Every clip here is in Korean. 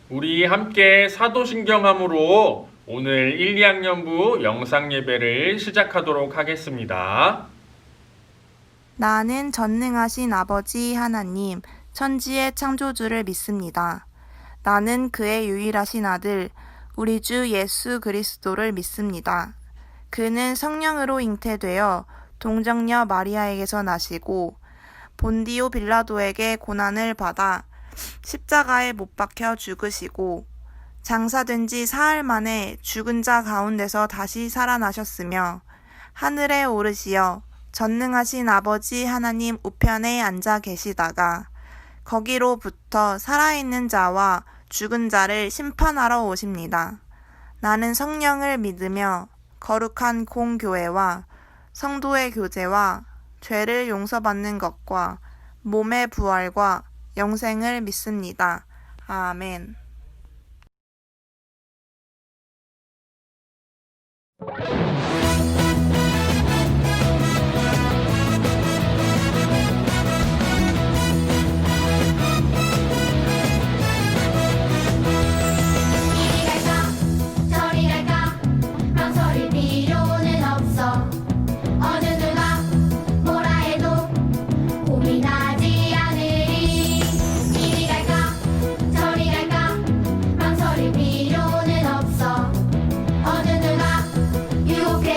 우리 함께 사도신경함으로 오늘 1, 2학년부 영상 예배를 시작하도록 하겠습니다. 나는 전능하신 아버지 하나님, 천지의 창조주를 믿습니다. 나는 그의 유일하신 아들, 우리 주 예수 그리스도를 믿습니다. 그는 성령으로 잉태되어 동정녀 마리아에게서 나시고 본디오 빌라도에게 고난을 받아 십자가에 못 박혀 죽으시고 장사된 지 사흘 만에 죽은 자 가운데서 다시 살아나셨으며 하늘에 오르시어 전능하신 아버지 하나님 우편에 앉아 계시다가 거기로부터 살아있는 자와 죽은 자를 심판하러 오십니다. 나는 성령을 믿으며 거룩한 공교회와 성도의 교제와 죄를 용서받는 것과 몸의 부활과 영생을 믿습니다. 아멘. 이리 갈까 저리 갈까 망설일 필요는 없어 어느 누가 뭐라 해도 고민하지 않으리 이리 갈까 저리 갈까 망설일 필요는 없어 어느 누가 유혹해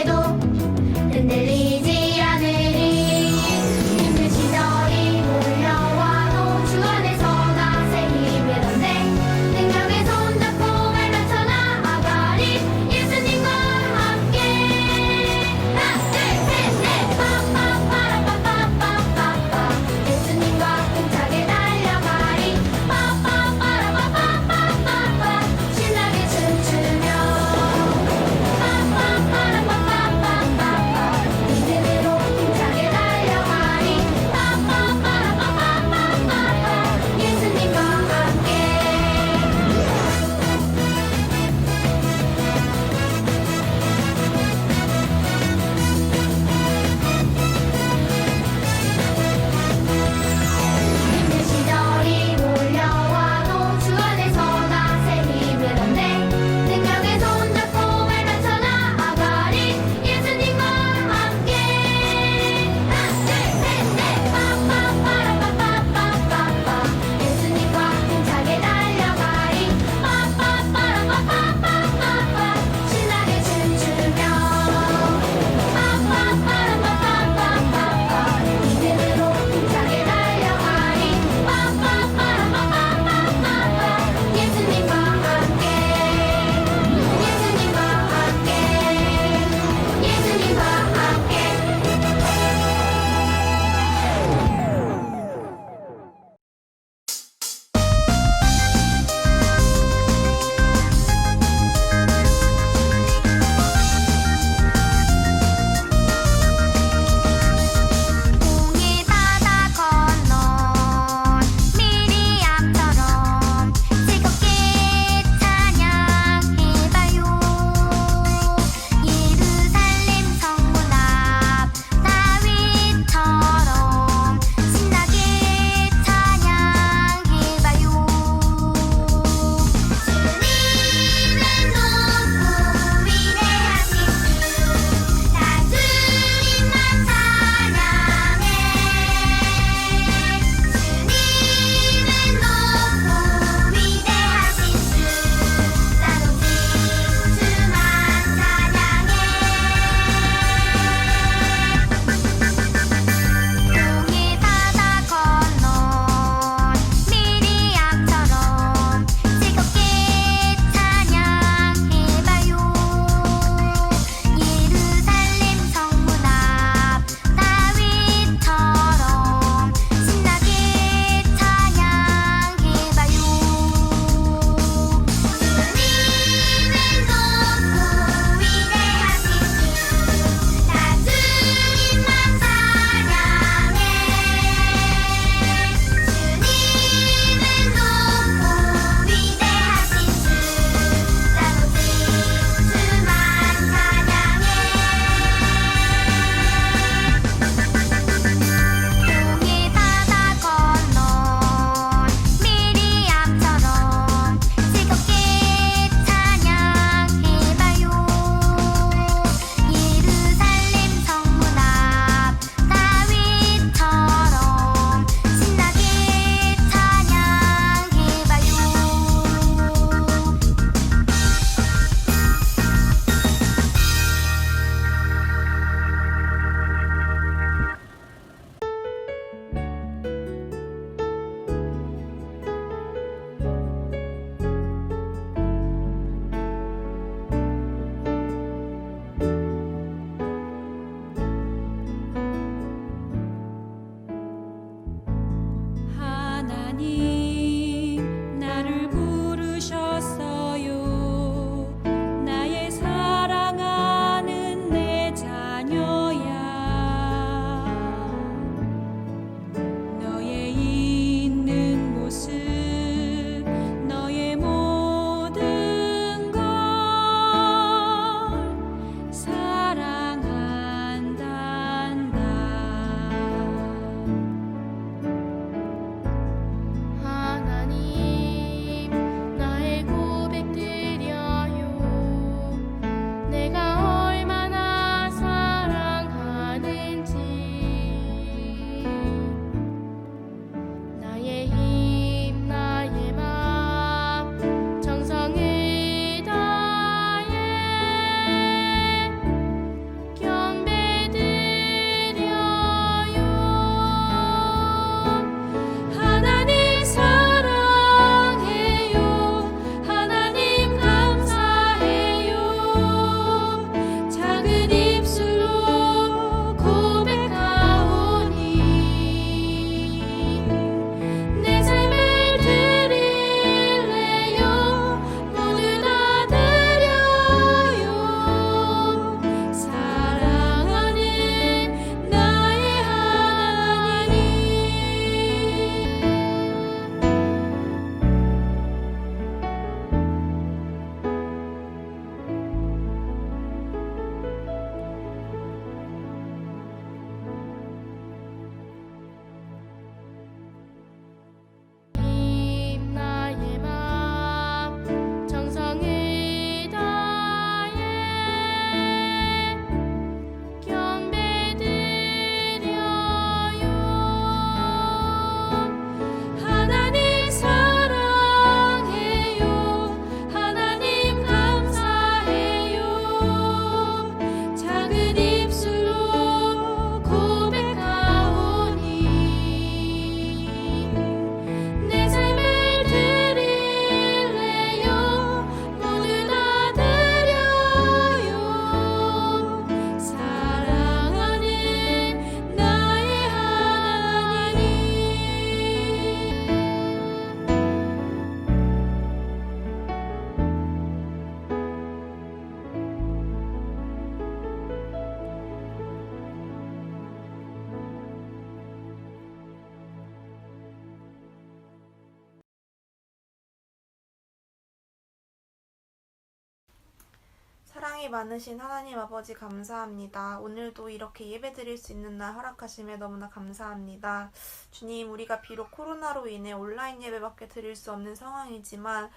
사랑이 많으신 하나님 아버지 감사합니다. 오늘도 이렇게 예배 드릴 수 있는 날 허락하심에 너무나 감사합니다. 주님, 우리가 비록 코로나로 인해 온라인 예배밖에 드릴 수 없는 상황이지만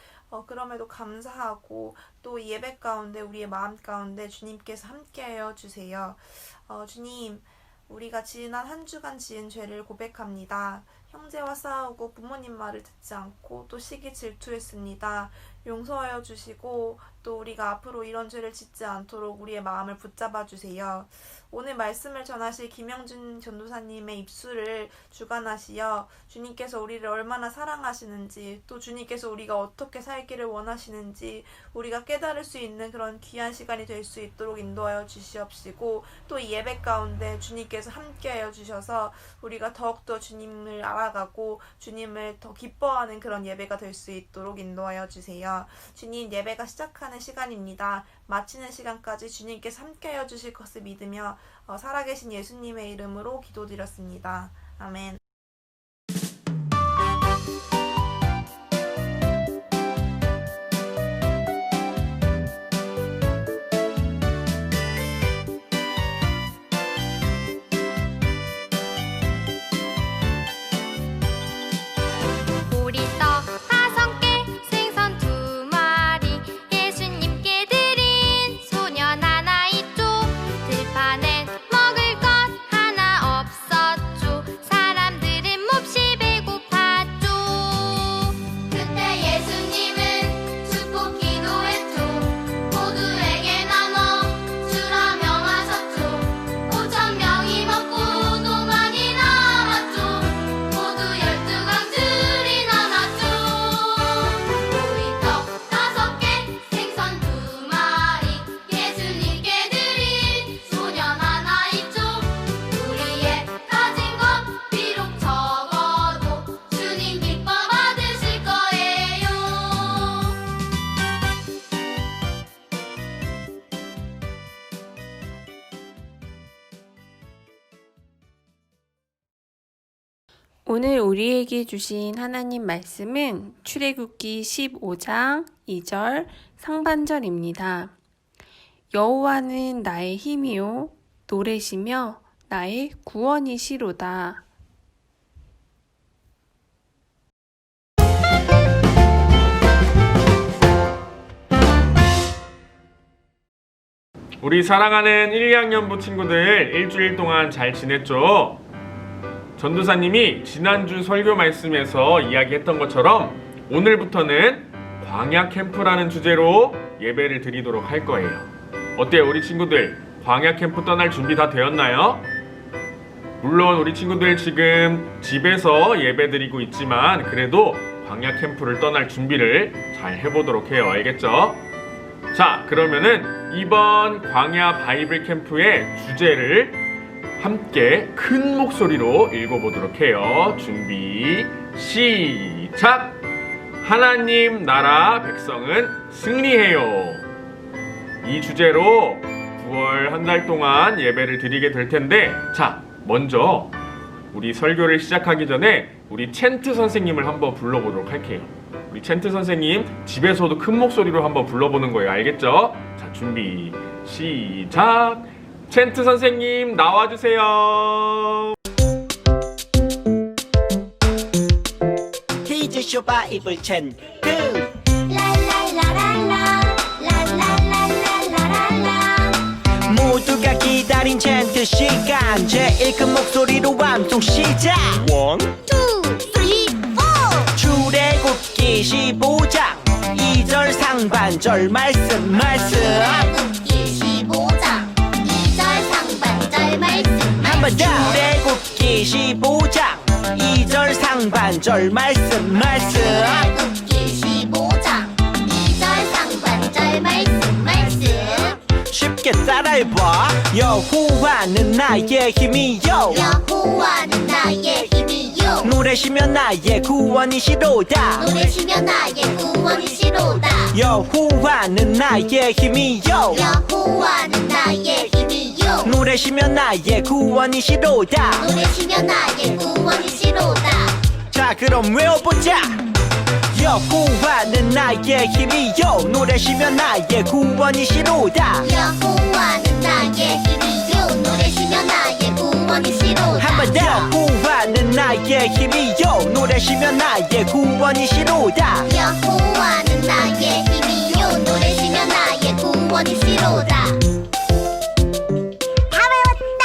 그럼에도 감사하고 또 이 예배 가운데 우리의 마음 가운데 주님께서 함께하여 주세요. 주님, 우리가 지난 한 주간 지은 죄를 고백합니다. 형제와 싸우고 부모님 말을 듣지 않고 또 시기 질투했습니다. 용서하여 주시고 또 우리가 앞으로 이런 죄를 짓지 않도록 우리의 마음을 붙잡아 주세요. 오늘 말씀을 전하실 김영준 전도사님의 입술을 주관하시어 주님께서 우리를 얼마나 사랑하시는지 또 주님께서 우리가 어떻게 살기를 원하시는지 우리가 깨달을 수 있는 그런 귀한 시간이 될 수 있도록 인도하여 주시옵시고 또 이 예배 가운데 주님께서 함께하여 주셔서 우리가 더욱더 주님을 알아가고 주님을 더 기뻐하는 그런 예배가 될 수 있도록 인도하여 주세요. 주님, 예배가 시작하는 시간입니다. 마치는 시간까지 주님께서 함께하여 주실 것을 믿으며 살아계신 예수님의 이름으로 기도드렸습니다. 아멘. 보리떡 5개, 생선 2마리, 예수님께 드린 소년 하나 있죠. 들판엔 먹을 것 하나 없었죠. 사람들은 몹시 배고팠죠. 그때 예수님은 축복 기도했죠. 모두에게 나눠 주라 명하셨죠. 5,000명이 먹고 또 많이 남았죠. 모두 12강줄이 남았죠. 보리떡 5개, 생선 2마리, 예수님께 드린 소년 하나 있죠. 우리의 가진 것 비록 적어도 주님 기뻐 받으실 거예요. 오늘 우리에게 주신 하나님 말씀은 출애굽기 15장 2절 상반절입니다. 여호와는 나의 힘이요 노래시며 나의 구원이시로다. 우리 사랑하는 1, 2학년부 친구들 일주일 동안 잘 지냈죠? 전도사님이 지난주 설교 말씀에서 이야기했던 것처럼 오늘부터는 광야 캠프라는 주제로 예배를 드리도록 할 거예요. 어때요, 우리 친구들? 광야 캠프 떠날 준비 다 되었나요? 물론 우리 친구들 지금 집에서 예배 드리고 있지만 그래도 광야 캠프를 떠날 준비를 잘 해보도록 해요. 알겠죠? 자, 그러면은 이번 광야 바이블 캠프의 주제를 함께 큰 목소리로 읽어보도록 해요. 준비, 시작! 하나님 나라 백성은 승리해요. 이 주제로 9월 한 달 동안 예배를 드리게 될 텐데, 자, 먼저 우리 설교를 시작하기 전에 우리 챈트 선생님을 한번 불러보도록 할게요. 우리 챈트 선생님 집에서도 큰 목소리로 한번 불러보는 거예요. 알겠죠? 자, 준비, 시작! 챈트 선생님 나와주세요. 키즈쇼 바이블 챈트 랄랄라랄라 랄랄랄랄랄랄라 모두가 기다린 챈트 시간 제일 큰 목소리로 완성 시작 2, 3, 4 출애굽기 15장 2절 상반절 말씀 출애굽기 15장 2절 상반절 말씀 한번 더 출애굽기 15장 2절 상반절 말씀 출애굽기 15장 2절 상반절 말씀 쉽게 따라해봐 여호와는 나의 힘이요 여호와는 나의 힘이요 노래시며 나의 구원이시로다 노래시며 나의 구원이시로다 여호와는 나의 힘이요 여호와는 나의 힘이요 노래시며 나의 구원이시로다 노래시며 나의 구원이시로다 자 그럼 외워보자 여호와는 나의 힘이요 노래시면 나의 구원이시로다 여호와는 나의 힘이요 노래시며 나의 구원이시로다 한번 더 여호와는 나의 힘이요 노래시면 나의 구원이시로다 여호와는 나의 힘이요 노래시며 나의 구원이시로다. 다 외웠다.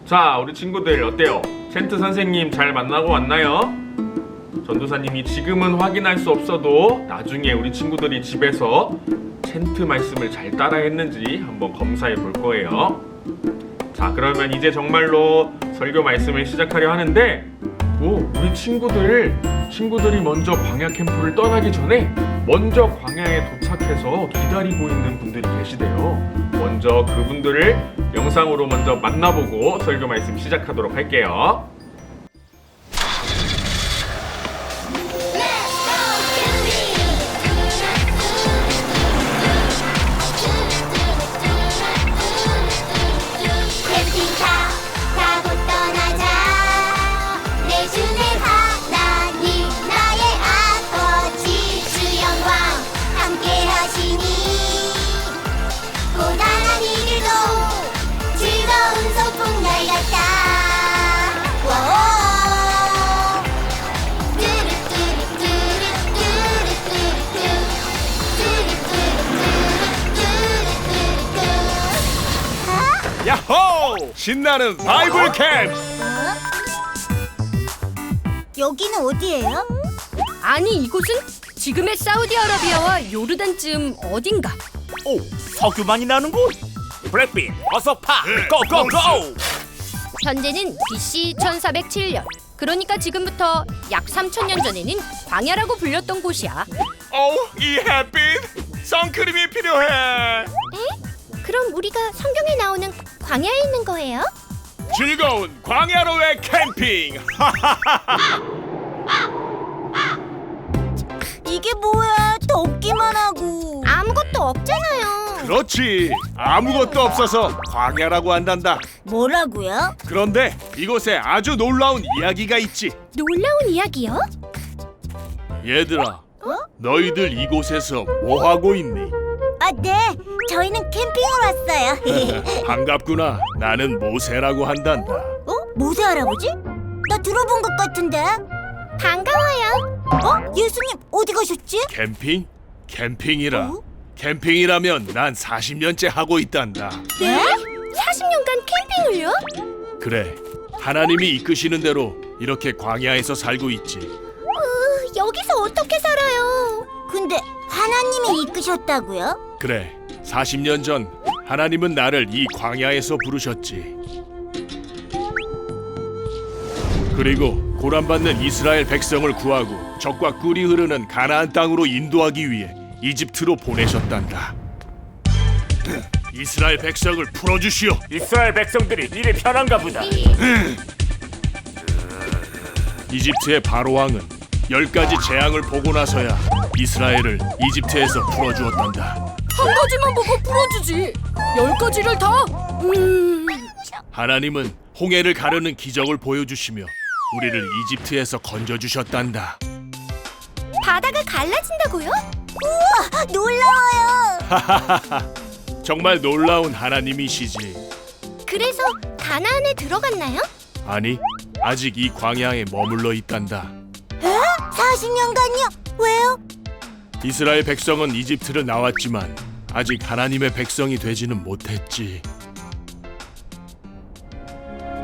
자, 우리 친구들 어때요? 챈트 선생님 잘 만나고 왔나요? 전도사님이 지금은 확인할 수 없어도 나중에 우리 친구들이 집에서 챈트 말씀을 잘 따라했는지 한번 검사해 볼 거예요. 자, 그러면 이제 정말로 설교 말씀을 시작하려 하는데 우리 친구들이 먼저 광야 캠프를 떠나기 전에 먼저 광야에 도착해서 기다리고 있는 분들이 계시대요. 먼저 그분들을 영상으로 먼저 만나보고 설교 말씀 시작하도록 할게요. 캠핑카 타고 떠나자. 내 주내 하나님 나의 아버지 주 영광 함께 하시니 고단한 이 길도 즐거운 소풍날 같다. 와오 야호! 신나는 바이블 캠프! 여기는 어디예요? 아니 이곳은 지금의 사우디아라비아와 요르단쯤 어딘가. 오, 석유만이 나는 곳! 블랙빈, 어서 파! 고고고! 현재는 BC 1407년. 그러니까 지금부터 약 3000년 전에는 광야라고 불렸던 곳이야. 오, 이 햇빛! 선크림이 필요해! 그럼 우리가 성경에 나오는 광야에 있는 거예요? 즐거운 광야로의 캠핑! 이게 뭐야? 덥기만 하고. 아무것도 없잖아요. 그렇지! 아무것도 없어서 광야라고 한단다. 뭐라고요? 그런데 이곳에 아주 놀라운 이야기가 있지. 놀라운 이야기요? 얘들아, 너희들 이곳에서 뭐 하고 있니? 아, 네. 저희는 캠핑을 왔어요. 반갑구나. 나는 모세라고 한단다. 모세 할아버지? 나 들어본 것 같은데. 반가워요. 예수님 어디 가셨지? 캠핑? 캠핑이라. 캠핑이라면 난 40년째 하고 있단다. 네? 40년간 캠핑을요? 그래, 하나님이 이끄시는 대로 이렇게 광야에서 살고 있지. 여기서 어떻게 살아요? 근데 하나님이 이끄셨다고요? 그래, 40년 전 하나님은 나를 이 광야에서 부르셨지. 그리고 고난받는 이스라엘 백성을 구하고 적과 꿀이 흐르는 가나안 땅으로 인도하기 위해 이집트로 보내셨단다. 이스라엘 백성을 풀어주시오. 이스라엘 백성들이 일이 편한가 보다. 이집트의 바로 왕은 10가지 재앙을 보고 나서야 이스라엘을 이집트에서 풀어주었단다. 한 가지만 보고 풀어주지. 10가지를 다? 하나님은 홍해를 가르는 기적을 보여주시며 우리를 이집트에서 건져주셨단다. 바다가 갈라진다고요? 놀라워요. 정말 놀라운 하나님이시지. 그래서 가나안에 들어갔나요? 아니, 아직 이 광야에 머물러 있단다. 40년간요? 왜요? 이스라엘 백성은 이집트를 나왔지만 아직 하나님의 백성이 되지는 못했지.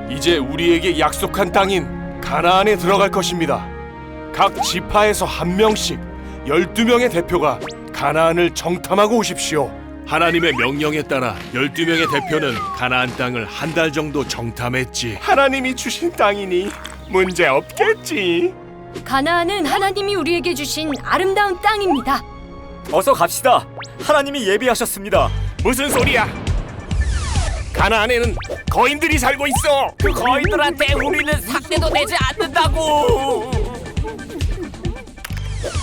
이제 우리에게 약속한 땅인 가나안에 들어갈 것입니다. 각 지파에서 한 명씩 12명의 대표가 가나안을 정탐하고 오십시오. 하나님의 명령에 따라 12명의 대표는 가나안 땅을 한 달 정도 정탐했지. 하나님이 주신 땅이니 문제 없겠지. 가나안은 하나님이 우리에게 주신 아름다운 땅입니다. 어서 갑시다. 하나님이 예비하셨습니다. 무슨 소리야? 가나안에는 거인들이 살고 있어. 그 거인들한테 우리는 삭대도 내지 않는다고.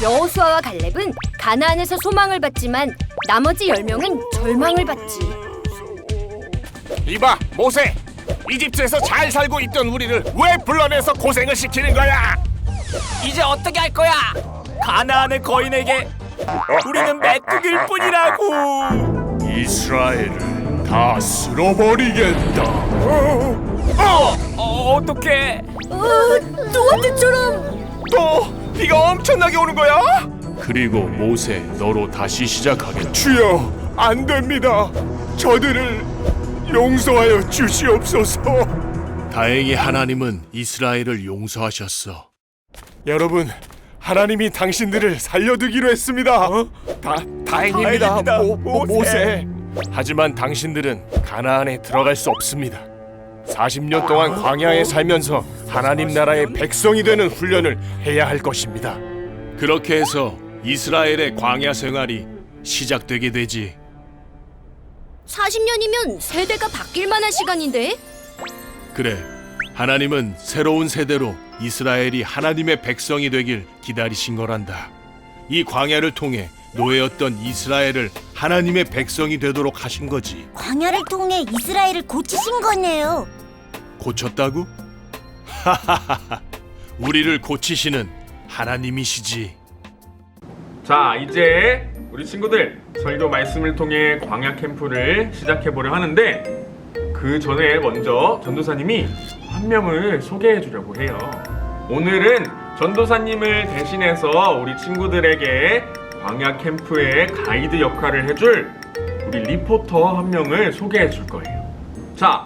여호수아와 갈렙은 가나안에서 소망을 받지만 나머지 10명은 절망을 받지. 이봐, 모세. 이집트에서 잘 살고 있던 우리를 왜 불러내서 고생을 시키는 거야? 이제 어떻게 할 거야? 가나안의 거인에게 우리는 메뚜기일 뿐이라고. 이스라엘을 다 쓸어버리겠다. 어떡해. 누구한테처럼. 또 비가 엄청나게 오는 거야? 그리고 모세 너로 다시 시작하겠다. 주여, 안 됩니다. 저들을 용서하여 주시옵소서. 다행히 하나님은 이스라엘을 용서하셨어. 여러분, 하나님이 당신들을 살려두기로 했습니다. 다행입니다, 모세. 하지만 당신들은 가나안에 들어갈 수 없습니다. 40년 동안 광야에 살면서 하나님 나라의 백성이 되는 훈련을 해야 할 것입니다. 그렇게 해서 이스라엘의 광야 생활이 시작되게 되지. 40년이면 세대가 바뀔 만한 시간인데? 그래, 하나님은 새로운 세대로 이스라엘이 하나님의 백성이 되길 기다리신 거란다. 이 광야를 통해 노예였던 이스라엘을 하나님의 백성이 되도록 하신 거지. 광야를 통해 이스라엘을 고치신 거네요. 고쳤다고? 하하하하, 우리를 고치시는 하나님이시지. 자, 이제 우리 친구들 설교 말씀을 통해 광야 캠프를 시작해 보려 하는데, 그 전에 먼저 전도사님이 한 명을 소개해 주려고 해요. 오늘은 전도사님을 대신해서 우리 친구들에게 광야 캠프의 가이드 역할을 해줄 우리 리포터 한 명을 소개해 줄 거예요. 자,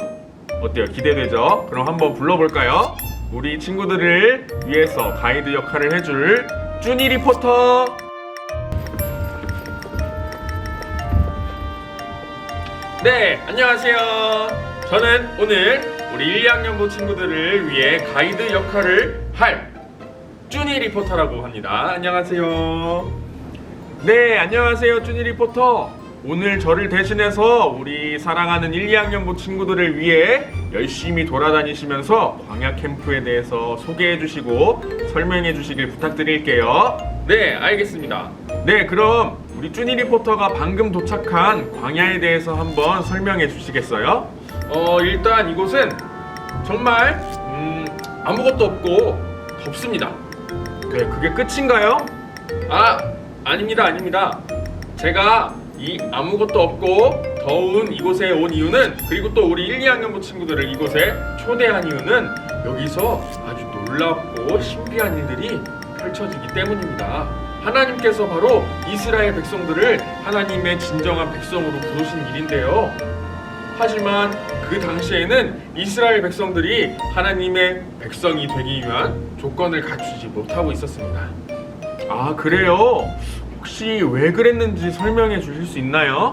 어때요? 기대되죠? 그럼 한번 불러볼까요? 우리 친구들을 위해서 가이드 역할을 해줄 쭈니 리포터. 네, 안녕하세요. 저는 오늘 우리 1, 2학년부 친구들을 위해 가이드 역할을 할 쭈니 리포터라고 합니다. 안녕하세요. 네, 안녕하세요. 쭈니 리포터. 오늘 저를 대신해서 우리 사랑하는 1, 2학년부 친구들을 위해 열심히 돌아다니시면서 광야 캠프에 대해서 소개해 주시고 설명해 주시길 부탁드릴게요. 네, 알겠습니다. 네, 그럼 우리 쭈니 리포터가 방금 도착한 광야에 대해서 한번 설명해 주시겠어요? 일단 이곳은 정말 아무것도 없고 덥습니다. 네, 그게 끝인가요? 아닙니다. 제가 이 아무것도 없고 더운 이곳에 온 이유는, 그리고 또 우리 1, 2학년부 친구들을 이곳에 초대한 이유는 여기서 아주 놀랍고 신비한 일들이 펼쳐지기 때문입니다. 하나님께서 바로 이스라엘 백성들을 하나님의 진정한 백성으로 부르신 일인데요. 하지만 그 당시에는 이스라엘 백성들이 하나님의 백성이 되기 위한 조건을 갖추지 못하고 있었습니다. 아, 그래요? 혹시 왜 그랬는지 설명해 주실 수 있나요?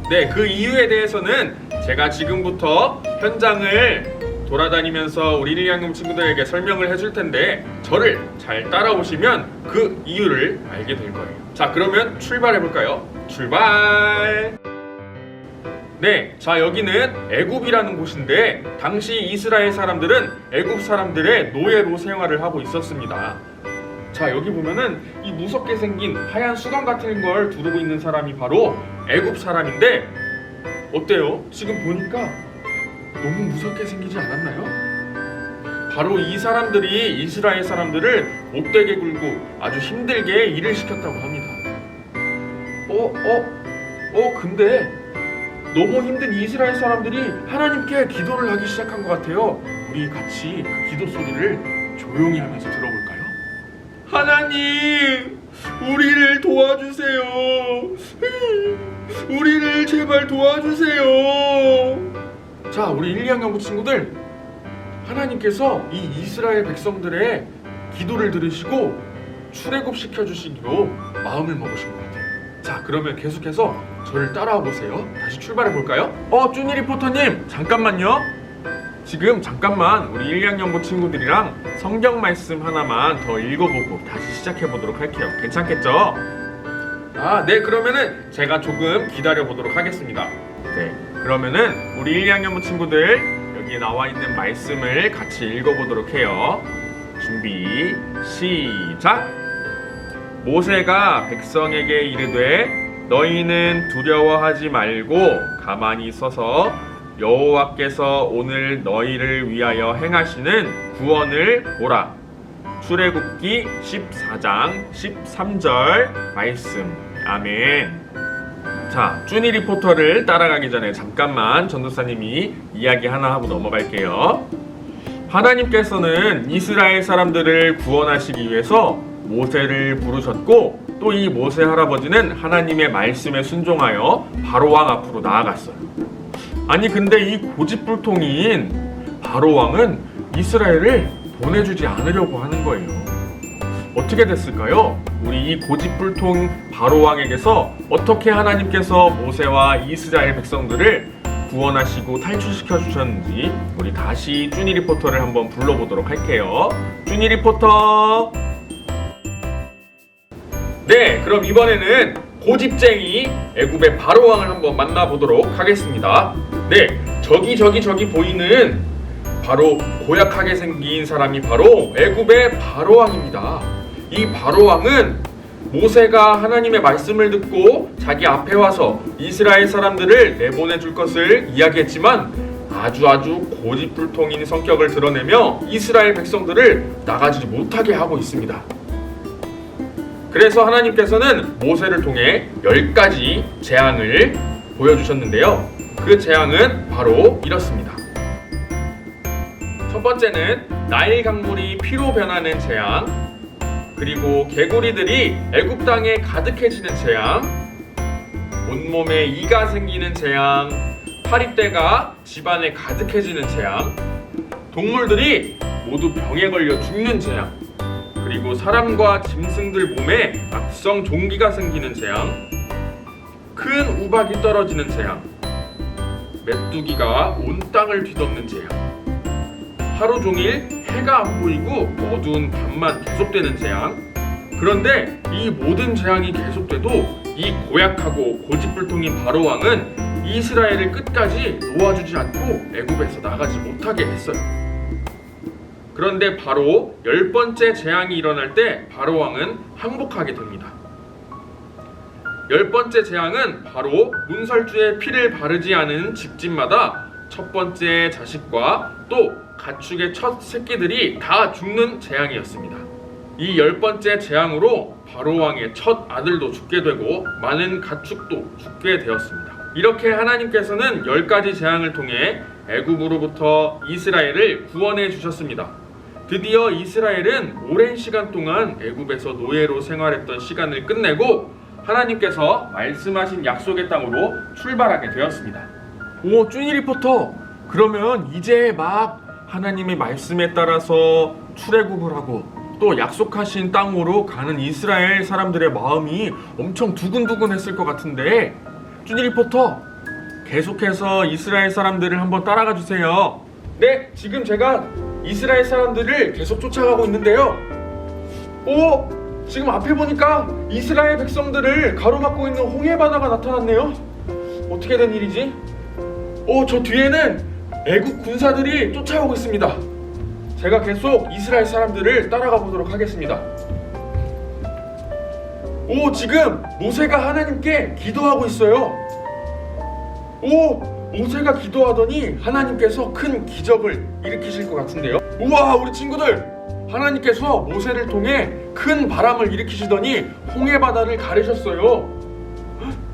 네, 그 이유에 대해서는 제가 지금부터 현장을 돌아다니면서 우리 1, 2학년 친구들에게 설명을 해줄 텐데, 저를 잘 따라오시면 그 이유를 알게 될 거예요. 자, 그러면 출발해 볼까요? 출발! 네, 자, 여기는 애굽이라는 곳인데, 당시 이스라엘 사람들은 애굽 사람들의 노예로 생활을 하고 있었습니다. 자, 여기 보면은 이 무섭게 생긴 하얀 수건 같은 걸 두르고 있는 사람이 바로 애굽 사람인데, 어때요? 지금 보니까 너무 무섭게 생기지 않았나요? 바로 이 사람들이 이스라엘 사람들을 못되게 굴고 아주 힘들게 일을 시켰다고 합니다. 근데 너무 힘든 이스라엘 사람들이 하나님께 기도를 하기 시작한 것 같아요. 우리 같이 그 기도 소리를 조용히 하면서 들어볼까요? 하나님, 우리를 도와주세요. 우리를 제발 도와주세요. 자, 우리 1, 2학년부 친구들, 하나님께서 이 이스라엘 백성들의 기도를 들으시고 출애굽 시켜주시기로 마음을 먹으신 것 같아요. 자, 그러면 계속해서 저를 따라와 보세요. 다시 출발해 볼까요? 쭈니 리포터님, 잠깐만요. 지금 잠깐만 우리 1, 2학년부 친구들이랑 성경 말씀 하나만 더 읽어보고 다시 시작해 보도록 할게요. 괜찮겠죠? 네, 그러면은 제가 조금 기다려 보도록 하겠습니다. 네, 그러면은 우리 1, 2학년부 친구들 여기에 나와 있는 말씀을 같이 읽어보도록 해요. 준비, 시작! 모세가 백성에게 이르되 너희는 두려워하지 말고 가만히 서서 여호와께서 오늘 너희를 위하여 행하시는 구원을 보라. 출애굽기 14장 13절 말씀. 아멘. 자, 쭈니 리포터를 따라가기 전에 잠깐만 전도사님이 이야기 하나 하고 넘어갈게요. 하나님께서는 이스라엘 사람들을 구원하시기 위해서 모세를 부르셨고, 또 이 모세 할아버지는 하나님의 말씀에 순종하여 바로왕 앞으로 나아갔어요. 아니 근데 이 고집불통인 바로왕은 이스라엘을 보내주지 않으려고 하는 거예요. 어떻게 됐을까요? 우리 이 고집불통 바로왕에게서 어떻게 하나님께서 모세와 이스라엘 백성들을 구원하시고 탈출시켜 주셨는지 우리 다시 쭈니 리포터를 한번 불러보도록 할게요. 쭈니 리포터. 네, 그럼 이번에는 고집쟁이 애굽의 바로왕을 한번 만나보도록 하겠습니다. 네, 저기 보이는 바로 고약하게 생긴 사람이 바로 애굽의 바로왕입니다. 이 바로왕은 모세가 하나님의 말씀을 듣고 자기 앞에 와서 이스라엘 사람들을 내보내 줄 것을 이야기했지만 아주 고집불통인 성격을 드러내며 이스라엘 백성들을 나가지 못하게 하고 있습니다. 그래서 하나님께서는 모세를 통해 10가지 재앙을 보여주셨는데요. 그 재앙은 바로 이렇습니다. 첫 번째는 나일 강물이 피로 변하는 재앙, 그리고 개구리들이 애굽 땅에 가득해지는 재앙, 온몸에 이가 생기는 재앙, 파리떼가 집안에 가득해지는 재앙, 동물들이 모두 병에 걸려 죽는 재앙, 그리고 사람과 짐승들 몸에 악성 종기가 생기는 재앙, 큰 우박이 떨어지는 재앙, 메뚜기가 온 땅을 뒤덮는 재앙, 하루 종일 해가 안 보이고 어두운 밤만 계속되는 재앙. 그런데 이 모든 재앙이 계속돼도 이 고약하고 고집불통인 바로왕은 이스라엘을 끝까지 놓아주지 않고 애굽에서 나가지 못하게 했어요. 그런데 바로 10번째 재앙이 일어날 때 바로왕은 항복하게 됩니다. 10번째 재앙은 바로 문설주에 피를 바르지 않은 집집마다 첫 번째 자식과 또 가축의 첫 새끼들이 다 죽는 재앙이었습니다. 이 10번째 재앙으로 바로왕의 첫 아들도 죽게 되고 많은 가축도 죽게 되었습니다. 이렇게 하나님께서는 10가지 재앙을 통해 애굽으로부터 이스라엘을 구원해 주셨습니다. 드디어 이스라엘은 오랜 시간 동안 애굽에서 노예로 생활했던 시간을 끝내고 하나님께서 말씀하신 약속의 땅으로 출발하게 되었습니다. 오, 쭈니 리포터. 그러면 이제 막 하나님의 말씀에 따라서 출애굽을 하고 또 약속하신 땅으로 가는 이스라엘 사람들의 마음이 엄청 두근두근했을 것 같은데, 쭈니 리포터 계속해서 이스라엘 사람들을 한번 따라가 주세요. 네, 지금 제가 이스라엘 사람들을 계속 쫓아가고 있는데요. 오, 지금 앞에 보니까 이스라엘 백성들을 가로막고 있는 홍해 바다가 나타났네요. 어떻게 된 일이지? 오, 저 뒤에는 애국 군사들이 쫓아오고 있습니다. 제가 계속 이스라엘 사람들을 따라가 보도록 하겠습니다. 오, 지금 모세가 하나님께 기도하고 있어요. 오, 모세가 기도하더니 하나님께서 큰 기적을 일으키실 것 같은데요. 우와, 우리 친구들, 하나님께서 모세를 통해 큰 바람을 일으키시더니 홍해 바다를 가르셨어요.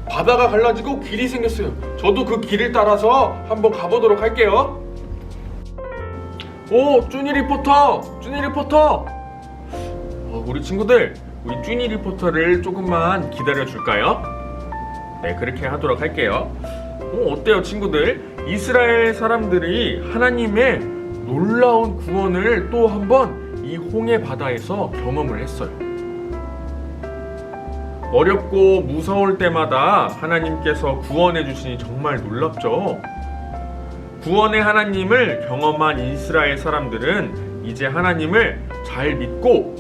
바다가 갈라지고 길이 생겼어요. 저도 그 길을 따라서 한번 가보도록 할게요. 오, 쭈니 리포터, 우리 친구들, 우리 쭈니 리포터를 조금만 기다려 줄까요? 네, 그렇게 하도록 할게요. 어때요, 친구들? 이스라엘 사람들이 하나님의 놀라운 구원을 또 한번 이 홍해 바다에서 경험을 했어요. 어렵고 무서울 때마다 하나님께서 구원해 주시니 정말 놀랍죠. 구원의 하나님을 경험한 이스라엘 사람들은 이제 하나님을 잘 믿고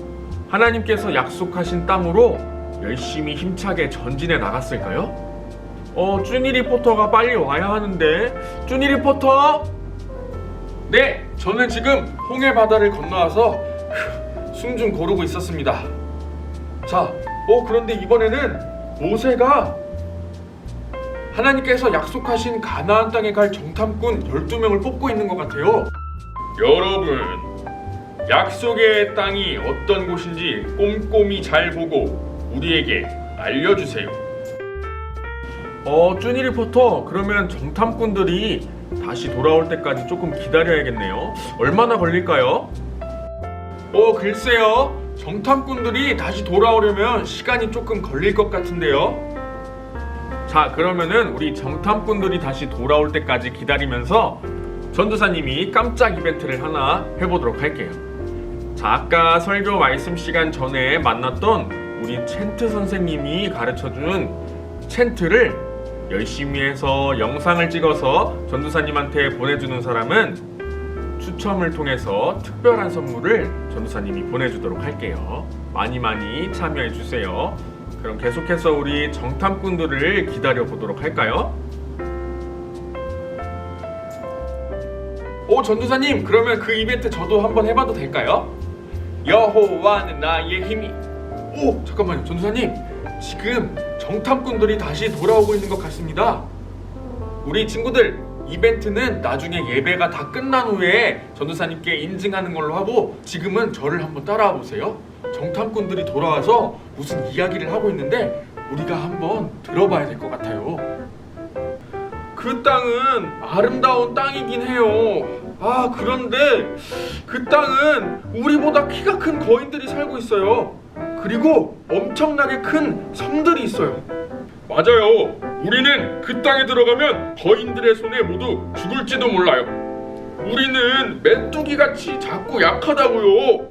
하나님께서 약속하신 땅으로 열심히 힘차게 전진해 나갔을까요? 쭈니 리포터가 빨리 와야 하는데. 쭈니 리포터? 네, 저는 지금 홍해 바다를 건너와서 숨 좀 고르고 있었습니다. 자, 그런데 이번에는 모세가 하나님께서 약속하신 가나안 땅에 갈 정탐꾼 12명을 뽑고 있는 것 같아요. 여러분, 약속의 땅이 어떤 곳인지 꼼꼼히 잘 보고 우리에게 알려주세요. 쭈니 리포터, 그러면 정탐꾼들이 다시 돌아올 때까지 조금 기다려야겠네요. 얼마나 걸릴까요? 글쎄요. 정탐꾼들이 다시 돌아오려면 시간이 조금 걸릴 것 같은데요. 자, 그러면은 우리 정탐꾼들이 다시 돌아올 때까지 기다리면서 전도사님이 깜짝 이벤트를 하나 해보도록 할게요. 자, 아까 설교 말씀 시간 전에 만났던 우리 챈트 선생님이 가르쳐준 챈트를 열심히 해서 영상을 찍어서 전도사님한테 보내주는 사람은 추첨을 통해서 특별한 선물을 전도사님이 보내주도록 할게요. 많이 참여해주세요. 그럼 계속해서 우리 정탐꾼들을 기다려보도록 할까요? 전도사님, 그러면 그 이벤트 저도 한번 해봐도 될까요? 여호와는 나의 힘이. 잠깐만요, 전도사님. 지금 정탐꾼들이 다시 돌아오고 있는 것 같습니다. 우리 친구들, 이벤트는 나중에 예배가 다 끝난 후에 전도사님께 인증하는 걸로 하고, 지금은 저를 한번 따라와 보세요. 정탐꾼들이 돌아와서 무슨 이야기를 하고 있는데 우리가 한번 들어봐야 될 것 같아요. 그 땅은 아름다운 땅이긴 해요. 그런데 그 땅은 우리보다 키가 큰 거인들이 살고 있어요. 그리고 엄청나게 큰 섬들이 있어요. 맞아요. 우리는 그 땅에 들어가면 거인들의 손에 모두 죽을지도 몰라요. 우리는 메뚜기같이 작고 약하다고요.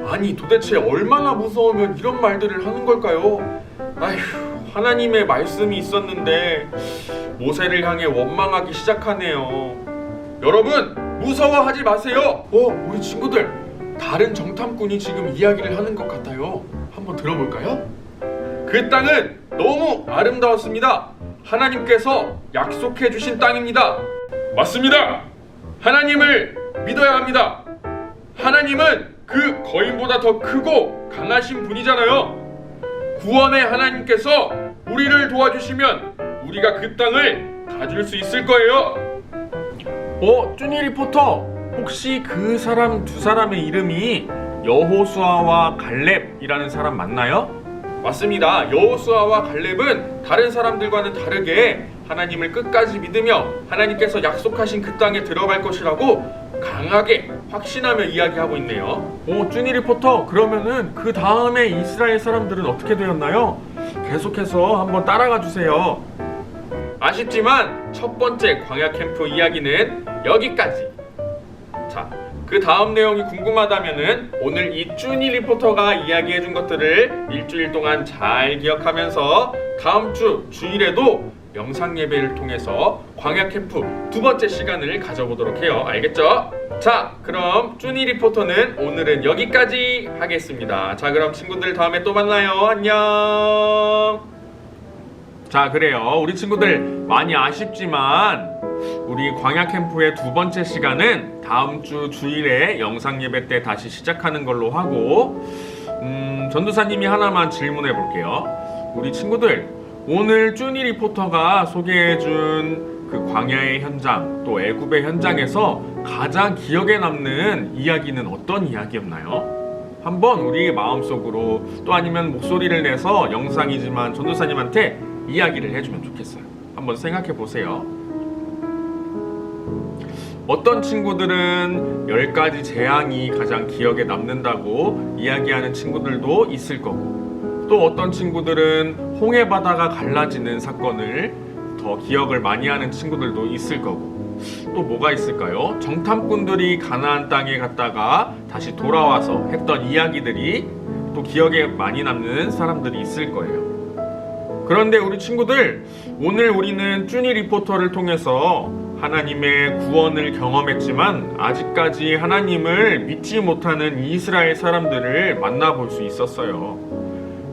아니, 도대체 얼마나 무서우면 이런 말들을 하는 걸까요? 하나님의 말씀이 있었는데 모세를 향해 원망하기 시작하네요. 여러분, 무서워하지 마세요. 우리 친구들, 다른 정탐꾼이 지금 이야기를 하는 것 같아요. 한번 들어볼까요? 그 땅은 너무 아름다웠습니다. 하나님께서 약속해 주신 땅입니다. 맞습니다. 하나님을 믿어야 합니다. 하나님은 그 거인보다 더 크고 강하신 분이잖아요. 구원의 하나님께서 우리를 도와주시면 우리가 그 땅을 가질 수 있을 거예요. 쭈니 리포터, 혹시 그 사람 두 사람의 이름이 여호수아와 갈렙이라는 사람 맞나요? 맞습니다. 여호수아와 갈렙은 다른 사람들과는 다르게 하나님을 끝까지 믿으며 하나님께서 약속하신 그 땅에 들어갈 것이라고 강하게 확신하며 이야기하고 있네요. 쭈니 리포터, 그러면은 그 다음에 이스라엘 사람들은 어떻게 되었나요? 계속해서 한번 따라가 주세요. 아쉽지만 첫 번째 광야 캠프 이야기는 여기까지. 자, 그 다음 내용이 궁금하다면은 오늘 이 쭈니 리포터가 이야기해준 것들을 일주일 동안 잘 기억하면서 다음 주 주일에도 영상 예배를 통해서 광야 캠프 두 번째 시간을 가져보도록 해요. 알겠죠? 자, 그럼 쭈니 리포터는 오늘은 여기까지 하겠습니다. 자, 그럼 친구들 다음에 또 만나요. 안녕. 자, 그래요. 우리 친구들 많이 아쉽지만 우리 광야 캠프의 두 번째 시간은 다음 주 주일에 영상 예배 때 다시 시작하는 걸로 하고, 전도사님이 하나만 질문해 볼게요. 우리 친구들, 오늘 쭈니 리포터가 소개해준 그 광야의 현장, 또 애굽의 현장에서 가장 기억에 남는 이야기는 어떤 이야기였나요? 한번 우리 마음속으로, 또 아니면 목소리를 내서 영상이지만 전도사님한테 이야기를 해주면 좋겠어요. 한번 생각해 보세요. 어떤 친구들은 10가지 재앙이 가장 기억에 남는다고 이야기하는 친구들도 있을 거고, 또 어떤 친구들은 홍해 바다가 갈라지는 사건을 더 기억을 많이 하는 친구들도 있을 거고, 또 뭐가 있을까요? 정탐꾼들이 가나안 땅에 갔다가 다시 돌아와서 했던 이야기들이 또 기억에 많이 남는 사람들이 있을 거예요. 그런데 우리 친구들, 오늘 우리는 쭈니 리포터를 통해서 하나님의 구원을 경험했지만 아직까지 하나님을 믿지 못하는 이스라엘 사람들을 만나볼 수 있었어요.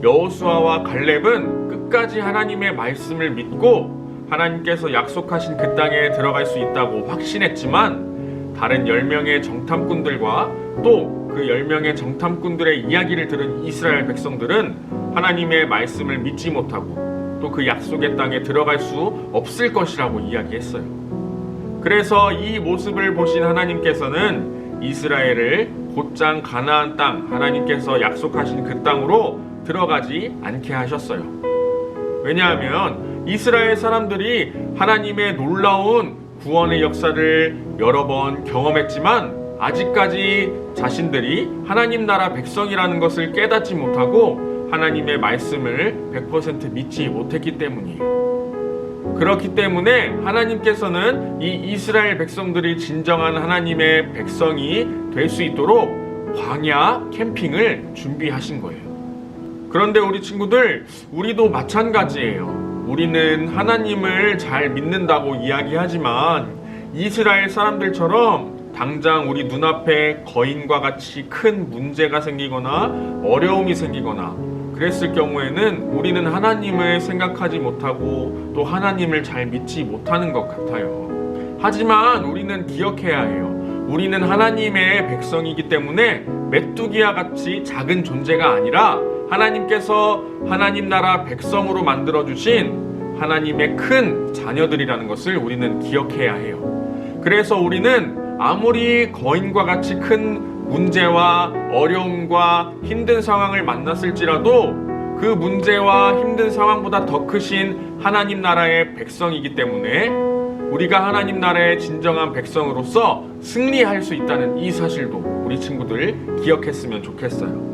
여호수아와 갈렙은 끝까지 하나님의 말씀을 믿고 하나님께서 약속하신 그 땅에 들어갈 수 있다고 확신했지만, 다른 10명의 정탐꾼들과 또 그 10명의 정탐꾼들의 이야기를 들은 이스라엘 백성들은 하나님의 말씀을 믿지 못하고 또 그 약속의 땅에 들어갈 수 없을 것이라고 이야기했어요. 그래서 이 모습을 보신 하나님께서는 이스라엘을 곧장 가나안 땅, 하나님께서 약속하신 그 땅으로 들어가지 않게 하셨어요. 왜냐하면 이스라엘 사람들이 하나님의 놀라운 구원의 역사를 여러 번 경험했지만 아직까지 자신들이 하나님 나라 백성이라는 것을 깨닫지 못하고 하나님의 말씀을 100% 믿지 못했기 때문이에요. 그렇기 때문에 하나님께서는 이 이스라엘 백성들이 진정한 하나님의 백성이 될 수 있도록 광야 캠핑을 준비하신 거예요. 그런데 우리 친구들, 우리도 마찬가지예요. 우리는 하나님을 잘 믿는다고 이야기하지만 이스라엘 사람들처럼 당장 우리 눈앞에 거인과 같이 큰 문제가 생기거나 어려움이 생기거나 그랬을 경우에는 우리는 하나님을 생각하지 못하고 또 하나님을 잘 믿지 못하는 것 같아요. 하지만 우리는 기억해야 해요. 우리는 하나님의 백성이기 때문에 메뚜기와 같이 작은 존재가 아니라 하나님께서 하나님 나라 백성으로 만들어주신 하나님의 큰 자녀들이라는 것을 우리는 기억해야 해요. 그래서 우리는 아무리 거인과 같이 큰 문제와 어려움과 힘든 상황을 만났을지라도 그 문제와 힘든 상황보다 더 크신 하나님 나라의 백성이기 때문에 우리가 하나님 나라의 진정한 백성으로서 승리할 수 있다는 이 사실도 우리 친구들 기억했으면 좋겠어요.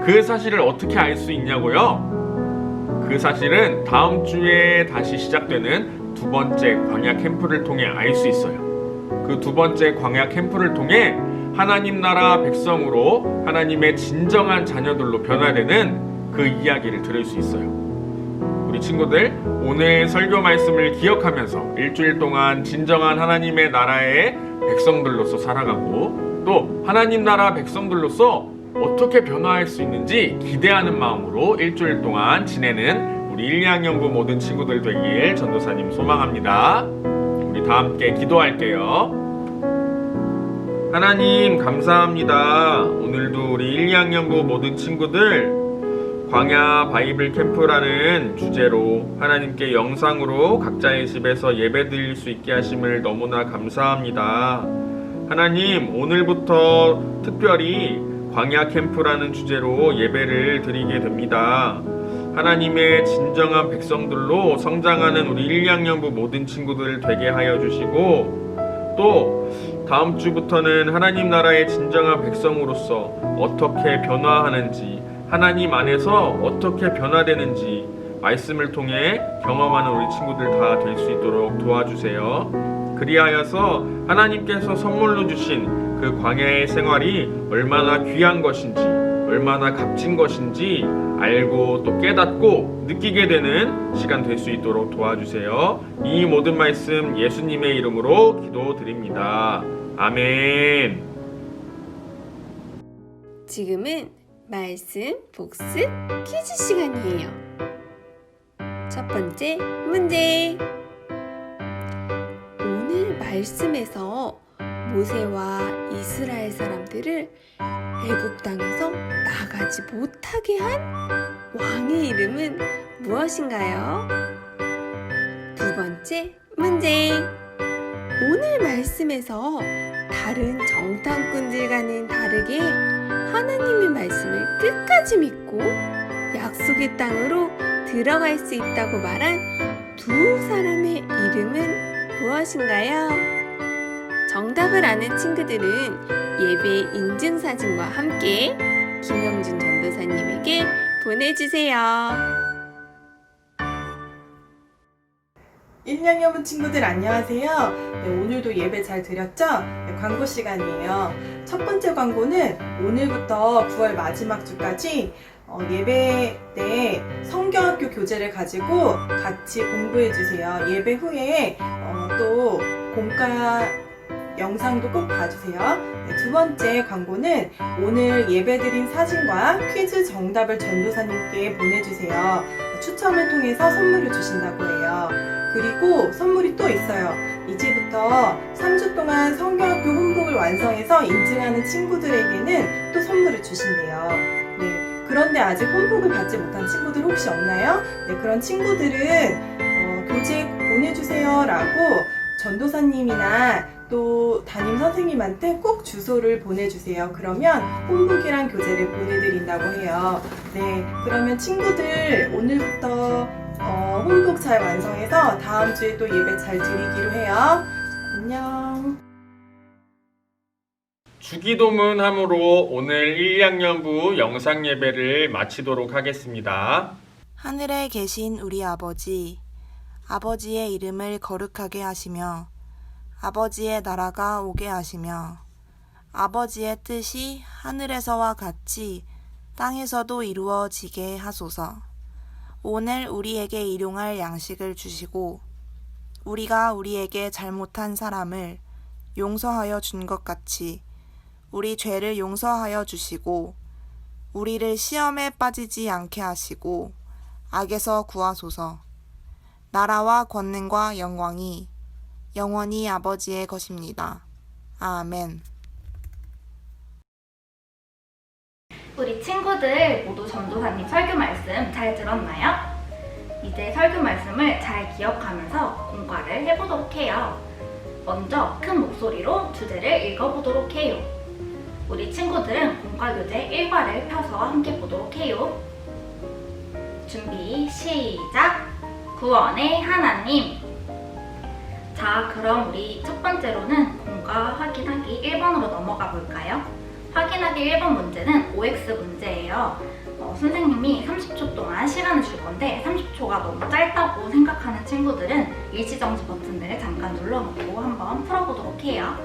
그 사실을 어떻게 알 수 있냐고요? 그 사실은 다음 주에 다시 시작되는 두 번째 광야 캠프를 통해 알 수 있어요. 그 두 번째 광야 캠프를 통해 하나님 나라 백성으로 하나님의 진정한 자녀들로 변화되는 그 이야기를 들을 수 있어요. 우리 친구들, 오늘 설교 말씀을 기억하면서 일주일 동안 진정한 하나님의 나라의 백성들로서 살아가고 또 하나님 나라 백성들로서 어떻게 변화할 수 있는지 기대하는 마음으로 일주일 동안 지내는 우리 1, 2학년부 모든 친구들 되길 전도사님 소망합니다. 우리 다 함께 기도할게요. 하나님 감사합니다. 오늘도 우리 1, 2학년부 모든 친구들 광야 바이블 캠프라는 주제로 하나님께 영상으로 각자의 집에서 예배 드릴 수 있게 하심을 너무나 감사합니다. 하나님, 오늘부터 특별히 광야 캠프라는 주제로 예배를 드리게 됩니다. 하나님의 진정한 백성들로 성장하는 우리 1, 2학년부 모든 친구들 되게 하여 주시고 또 다음 주부터는 하나님 나라의 진정한 백성으로서 어떻게 변화하는지 하나님 안에서 어떻게 변화되는지 말씀을 통해 경험하는 우리 친구들 다 될 수 있도록 도와주세요. 그리하여서 하나님께서 선물로 주신 그 광야의 생활이 얼마나 귀한 것인지 얼마나 값진 것인지 알고 또 깨닫고 느끼게 되는 시간 될 수 있도록 도와주세요. 이 모든 말씀 예수님의 이름으로 기도드립니다. 아멘. 지금은 말씀 복습 퀴즈 시간이에요. 첫 번째 문제. 오늘 말씀에서 모세와 이스라엘 사람들을 애굽 땅에서 나가지 못하게 한 왕의 이름은 무엇인가요? 두 번째 문제. 오늘 말씀에서 다른 정탐꾼들과는 다르게 하나님의 말씀을 끝까지 믿고 약속의 땅으로 들어갈 수 있다고 말한 두 사람의 이름은 무엇인가요? 정답을 아는 친구들은 예배 인증사진과 함께 김영준 전도사님에게 보내주세요. 1학년 친구들 안녕하세요. 네, 오늘도 예배 잘 드렸죠? 네, 광고 시간이에요. 첫 번째 광고는 오늘부터 9월 마지막 주까지 예배 때 성경학교 교재를 가지고 같이 공부해주세요. 예배 후에 또 공과 영상도 꼭 봐주세요. 네, 두 번째 광고는 오늘 예배드린 사진과 퀴즈 정답을 전도사님께 보내주세요. 추첨을 통해서 선물을 주신다고 해요. 그리고 선물이 또 있어요. 이제부터 3주 동안 성경학교 홍보를 완성해서 인증하는 친구들에게는 또 선물을 주신대요. 네, 그런데 아직 홍보를 받지 못한 친구들 혹시 없나요? 네, 그런 친구들은 교재 보내주세요 라고 전도사님이나 또 담임 선생님한테 꼭 주소를 보내주세요. 그러면 홈북이랑 교재를 보내드린다고 해요. 네, 그러면 친구들 오늘부터 홈북 잘 완성해서 다음 주에 또 예배 잘 드리기로 해요. 안녕. 주기도문함으로 오늘 1, 2학년부 영상 예배를 마치도록 하겠습니다. 하늘에 계신 우리 아버지, 아버지의 이름을 거룩하게 하시며 아버지의 나라가 오게 하시며 아버지의 뜻이 하늘에서와 같이 땅에서도 이루어지게 하소서. 오늘 우리에게 일용할 양식을 주시고 우리가 우리에게 잘못한 사람을 용서하여 준 것 같이 우리 죄를 용서하여 주시고 우리를 시험에 빠지지 않게 하시고 악에서 구하소서. 나라와 권능과 영광이 영원히 아버지의 것입니다. 아멘. 우리 친구들 모두 전도사님 설교 말씀 잘 들었나요? 이제 설교 말씀을 잘 기억하면서 공과를 해보도록 해요. 먼저 큰 목소리로 주제를 읽어보도록 해요. 우리 친구들은 공과 교재 1과를 펴서 함께 보도록 해요. 준비 시작! 구원의 하나님. 자, 그럼 우리 첫 번째로는 공과 확인하기 1번으로 넘어가 볼까요? 확인하기 1번 문제는 OX 문제예요. 선생님이 30초 동안 시간을 줄 건데 30초가 너무 짧다고 생각하는 친구들은 일시정지 버튼을 잠깐 눌러놓고 한번 풀어보도록 해요.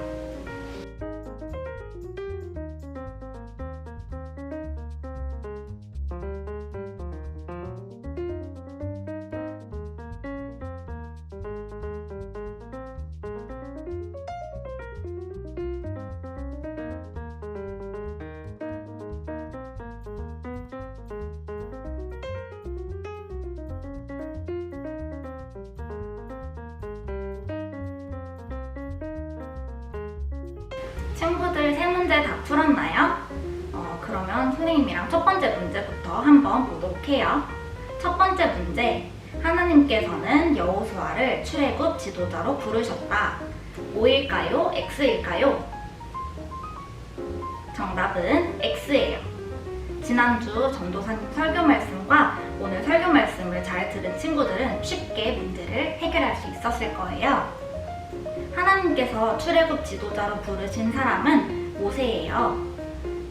친구들 세 문제 다 풀었나요? 그러면 선생님이랑 첫 번째 문제부터 한번 보도록 해요. 첫 번째 문제, 하나님께서는 여호수아를 출애굽 지도자로 부르셨다. O일까요? X일까요? 정답은 X예요. 지난주 전도사님 설교 말씀과 오늘 설교 말씀을 잘 들은 친구들은 쉽게 문제를 해결할 수 있었을 거예요. 하나님께서 출애굽 지도자로 부르신 사람은 모세예요.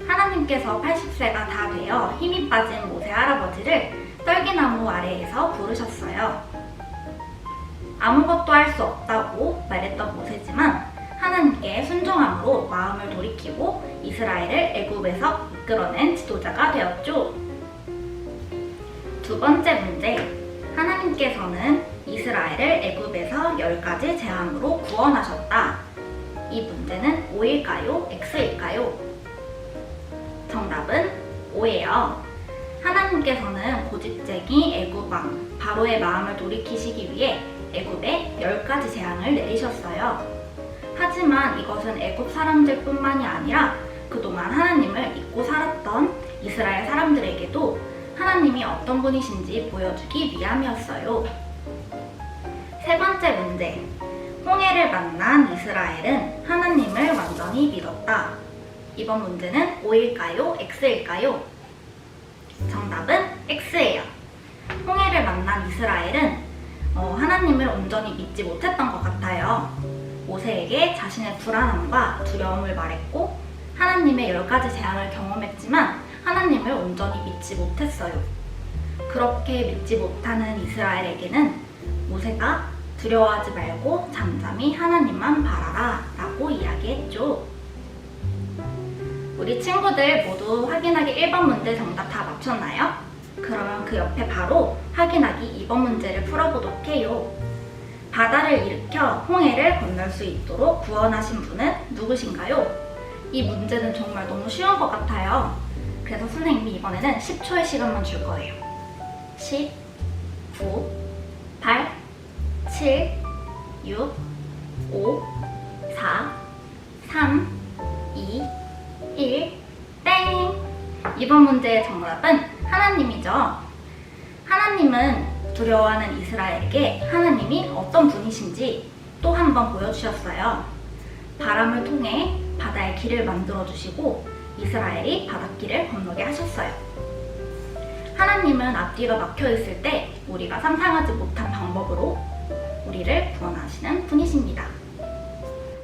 하나님께서 80세가 다 되어 힘이 빠진 모세 할아버지를 떨기나무 아래에서 부르셨어요. 아무것도 할 수 없다고 말했던 모세지만 하나님께 순종함으로 마음을 돌이키고 이스라엘을 애굽에서 이끌어낸 지도자가 되었죠. 두 번째 문제, 하나님께서는 이스라엘을 애굽에서 10가지 재앙으로 구원하셨다. 이 문제는 O일까요? X일까요? 정답은 O예요. 하나님께서는 고집쟁이 애굽왕 바로의 마음을 돌이키시기 위해 애굽에 10가지 재앙을 내리셨어요. 하지만 이것은 애굽 사람들뿐만이 아니라 그동안 하나님을 잊고 살았던 이스라엘 사람들에게도 하나님이 어떤 분이신지 보여주기 위함이었어요. 세 번째 문제, 홍해를 만난 이스라엘은 하나님을 완전히 믿었다. 이번 문제는 O일까요? X일까요? 정답은 X예요. 홍해를 만난 이스라엘은 하나님을 온전히 믿지 못했던 것 같아요. 모세에게 자신의 불안함과 두려움을 말했고 하나님의 10가지 재앙을 경험했지만 하나님을 온전히 믿지 못했어요. 그렇게 믿지 못하는 이스라엘에게는 모세가 두려워하지 말고 잠잠히 하나님만 바라라 라고 이야기했죠. 우리 친구들 모두 확인하기 1번 문제 정답 다 맞췄나요? 그러면 그 옆에 바로 확인하기 2번 문제를 풀어보도록 해요. 바다를 일으켜 홍해를 건널 수 있도록 구원하신 분은 누구신가요? 이 문제는 정말 너무 쉬운 것 같아요. 그래서 선생님이 이번에는 10초의 시간만 줄 거예요. 10, 9, 8, 7, 6, 5, 4, 3, 2, 1, 땡! 이번 문제의 정답은 하나님이죠. 하나님은 두려워하는 이스라엘에게 하나님이 어떤 분이신지 또 한 번 보여주셨어요. 바람을 통해 바다의 길을 만들어 주시고 이스라엘이 바닷길을 건너게 하셨어요. 하나님은 앞뒤가 막혀 있을 때 우리가 상상하지 못한 방법으로 우리를 구원하시는 분이십니다.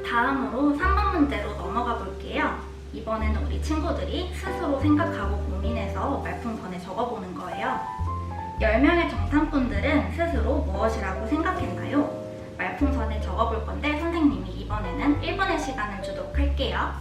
다음으로 3번 문제로 넘어가 볼게요. 이번에는 우리 친구들이 스스로 생각하고 고민해서 말풍선에 적어보는 거예요. 10명의 정탐꾼들은 스스로 무엇이라고 생각했나요? 말풍선에 적어볼 건데 선생님이 이번에는 1분의 시간을 주도록 할게요.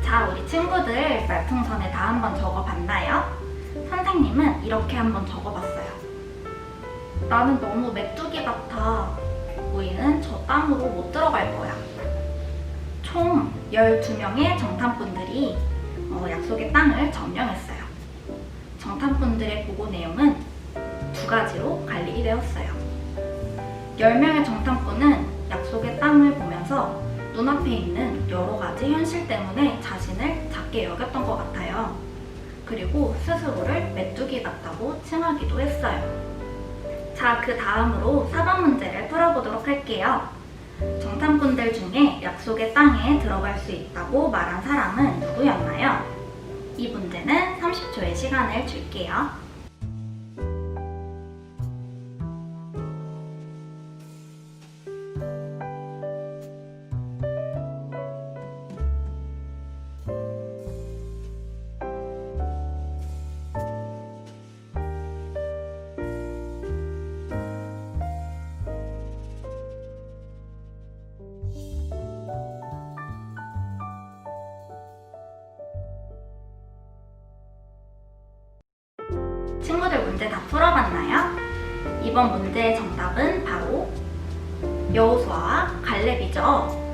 자, 우리 친구들 말풍선에 다 한번 적어봤나요? 선생님은 이렇게 한번 적어봤어요. 나는 너무 메뚜기 같아. 우리는 저 땅으로 못 들어갈 거야. 총 12명의 정탐꾼들이 약속의 땅을 점령했어요. 정탐꾼들의 보고 내용은 2가지로 갈리게 되었어요. 10명의 정탐꾼은 약속의 땅을 보면서 눈앞에 있는 여러 가지 현실 때문에 자신을 작게 여겼던 것 같아요. 그리고 스스로를 메뚜기 같다고 칭하기도 했어요. 자, 그 다음으로 4번 문제를 풀어보도록 할게요. 정탐꾼들 중에 약속의 땅에 들어갈 수 있다고 말한 사람은 누구였나요? 이 문제는 30초의 시간을 줄게요. 친구들 문제 다 풀어봤나요? 이번 문제의 정답은 바로 여호수아와 갈렙이죠.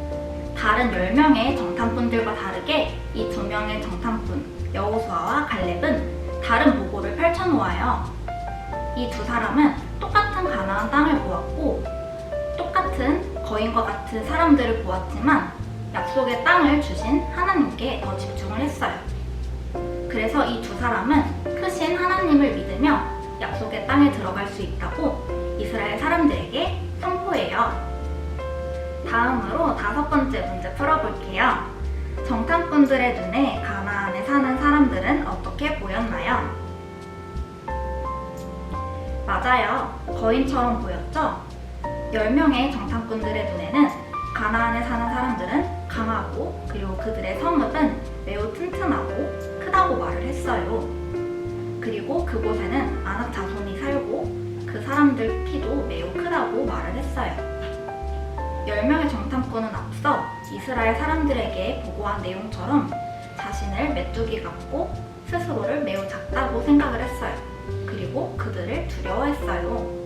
다른 10명의 정탐꾼들과 다르게 이 2명의 정탐꾼 여호수아와 갈렙은 다른 보고를 펼쳐놓아요. 이 두 사람은 똑같은 가나안 땅을 보았고 똑같은 거인과 같은 사람들을 보았지만 약속의 땅을 주신 하나님께 더 집중을 했어요. 그래서 이 두 사람은 크신 하나님을 믿으며 약속의 땅에 들어갈 수 있다고 이스라엘 사람들에게 선포해요. 다음으로 5번째 문제 풀어볼게요. 정탐꾼들의 눈에 가나안에 사는 사람들은 어떻게 보였나요? 맞아요. 거인처럼 보였죠? 10명의 정탐꾼들의 눈에는 가나안에 사는 사람들은 강하고 그리고 그들의 성읍은 매우 튼튼하고 크다고 말을 했어요. 그리고 그곳에는 아낙 자손이 살고 그 사람들 키도 매우 크다고 말을 했어요. 10명의 정탐꾼은 앞서 이스라엘 사람들에게 보고한 내용처럼 자신을 메뚜기 같고 스스로를 매우 작다고 생각을 했어요. 그리고 그들을 두려워했어요.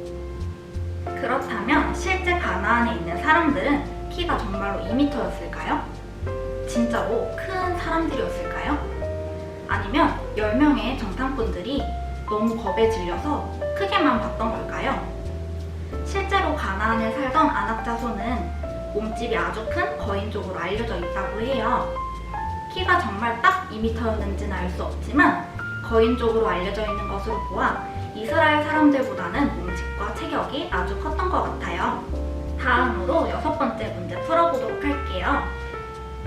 그렇다면 실제 가나안에 있는 사람들은 키가 정말로 2m였을까요? 진짜로 큰 사람들이었을까요? 아니면 10명의 정탐꾼들이 너무 겁에 질려서 크게만 봤던 걸까요? 실제로 가나안에 살던 아낙 자손은 몸집이 아주 큰 거인족으로 알려져 있다고 해요. 키가 정말 딱 2m였는지는 알 수 없지만 거인족으로 알려져 있는 것으로 보아 이스라엘 사람들보다는 몸집과 체격이 아주 컸던 것 같아요. 다음으로 6번째 문제 풀어보도록 할게요.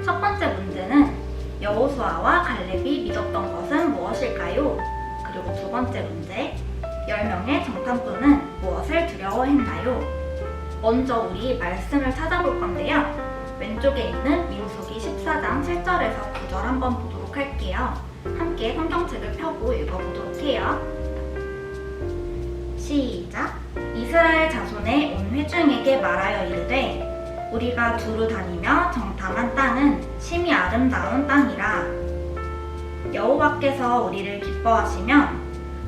첫 번째 문제는 여호수아와 갈렙이 믿었던 것은 무엇일까요? 그리고 두 번째 문제, 10명의 정탐꾼은 무엇을 두려워했나요? 먼저 우리 말씀을 찾아볼 건데요. 왼쪽에 있는 민수기 14장 7절에서 9절 한번 보도록 할게요. 함께 성경책을 펴고 읽어보도록 해요. 시작! 이스라엘 자손의 온 회중에게 말하여 이르되 우리가 두루 다니며 정탐한 땅은 심히 아름다운 땅이라. 여호와께서 우리를 기뻐하시면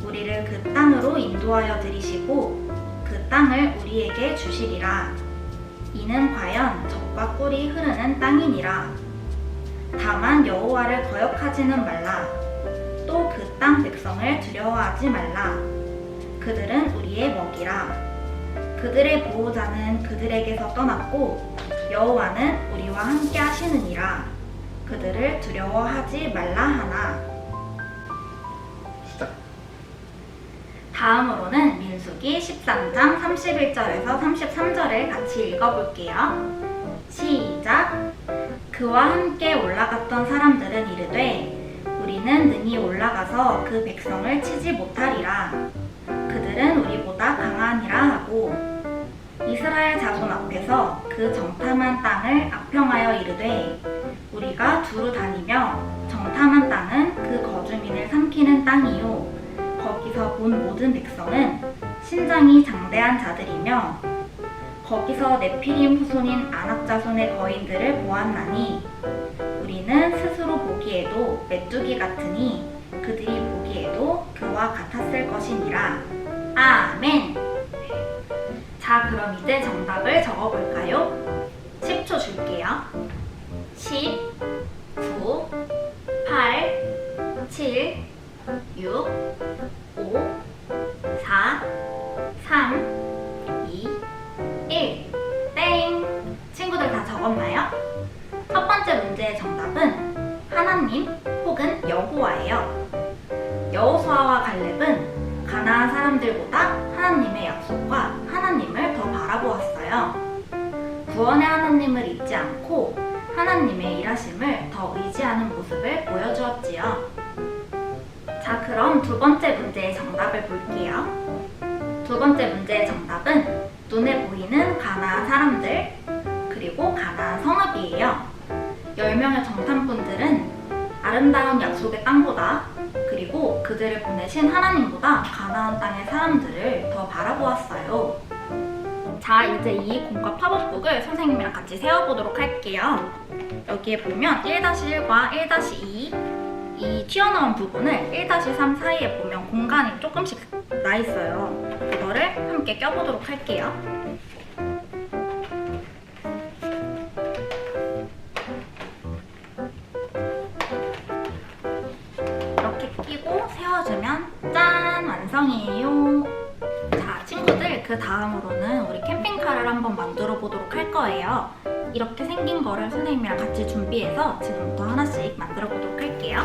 우리를 그 땅으로 인도하여 들이시고 그 땅을 우리에게 주시리라. 이는 과연 젖과 꿀이 흐르는 땅이니라. 다만 여호와를 거역하지는 말라. 또 그 땅 백성을 두려워하지 말라. 그들은 우리의 먹이라. 그들의 보호자는 그들에게서 떠났고 여호와는 우리와 함께 하시느니라. 그들을 두려워하지 말라 하나. 다음으로는 민수기 13장 31절에서 33절을 같이 읽어볼게요. 시작! 그와 함께 올라갔던 사람들은 이르되 우리는 능히 올라가서 그 백성을 치지 못하리라. 그들은 우리보다 강하니라 하고 이스라엘 자손 앞에서 그 정탐한 땅을 악평하여 이르되 우리가 두루 다니며 정탐한 땅은 그 거주민을 삼키는 땅이요 거기서 본 모든 백성은 신장이 장대한 자들이며 거기서 네피림 후손인 아낙 자손의 거인들을 보았나니 우리는 스스로 보기에도 메뚜기 같으니 그들이 보기에도 그와 같았을 것이니라. 아멘. 자, 그럼 이제 정답을 적어볼까요? 10초 줄게요. 10, 9, 8, 7, 6, 5, 4, 3, 2, 1. 땡! 친구들 다 적었나요? 첫 번째 문제의 정답은 하나님 혹은 여호와예요. 여호수아와 갈렙은 가나안 사람들보다 하나님의 약속과 하나님을 더 바라보았어요. 구원의 하나님을 잊지 않고 하나님의 일하심을 더 의지하는 모습을 보여주었지요. 자, 그럼 두 번째 문제의 정답을 볼게요. 두 번째 문제의 정답은 눈에 보이는 가나안 사람들 그리고 가나안 성읍이에요. 10명의 정탐꾼들은 아름다운 약속의 땅보다 그리고 그들을 보내신 하나님보다 가나안 땅의 사람들을 더 바라보았어요. 자, 이제 이 공과 팝업북을 선생님이랑 같이 세워보도록 할게요. 여기에 보면 1-1과 1-2 이 튀어나온 부분을 1-3 사이에 보면 공간이 조금씩 나 있어요. 그거를 함께 껴보도록 할게요. 이렇게 끼고 세워주면 짠! 완성이에요. 자, 친구들, 그 다음으로는 우리 캠핑카를 한번 만들어 보도록 할 거예요. 이렇게 생긴 거를 선생님이랑 같이 준비해서 지금부터 하나씩 만들어 보도록 할게요.